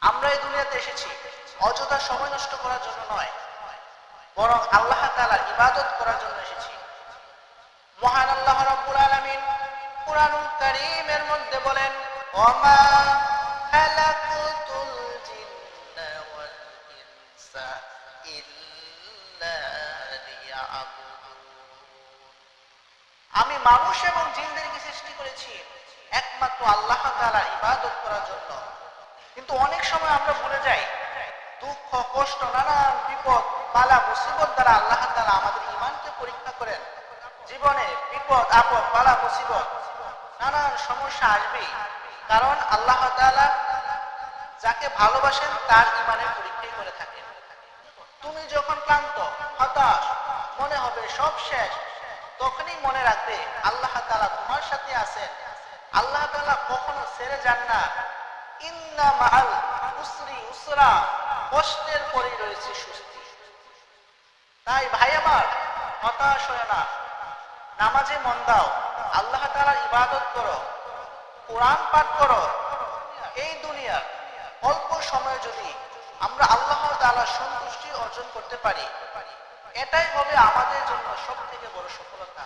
আমরা এই দুনিয়াতে এসেছি অযথা সময় নষ্ট করার জন্য নয়, বরং আল্লাহ তাআলার ইবাদত করার জন্য এসেছি। মহান আল্লাহ রাব্বুল আলামিন কুরআনুল কারীমের মধ্যে বলেন, ওয়ামা খালাকুতুল জিন্না ওয়াল ইনসা ইল্লা লিয়াবুদুন। আমি মানুষ এবং জিনদেরকে সৃষ্টি করেছি একমাত্র আল্লাহ তাআলার ইবাদত করার জন্য। কিন্তু অনেক সময় আমরা ভুলে যাই, দুঃখ কষ্ট নানান বিপদ বালা মুসিবত দ্বারা আল্লাহ তাআলা আমাদের ঈমানকে পরীক্ষা করেন। জীবনে বিপদ আপদ বালা মুসিবত নানান সমস্যা আসবেই, কারণ আল্লাহ তাআলা যাকে ভালোবাসেন তার ঈমানের পরীক্ষাই করে থাকেন। তুমি যখন ক্লান্ত হতাশ মনে হবে সব শেষ, তখনই মনে রাখবে আল্লাহ তাআলা তোমার সাথে আছেন। আল্লাহ তাআলা কখনো ছেড়ে যান না। ইন্না মাআল উসরি উসরা, কষ্টের পরেই রয়েছে স্বস্তি। তাই ভাই আমার, হতাশ হয়ো না, নামাজে মন দাও, আল্লাহ তাআলার ইবাদত করো, কোরআন পাঠ করো। এই দুনিয়ার অল্প সময়ে যদি আমরা আল্লাহ তাআলার সন্তুষ্টি অর্জন করতে পারি, এটাই হবে আমাদের জন্য সবথেকে বড় সফলতা।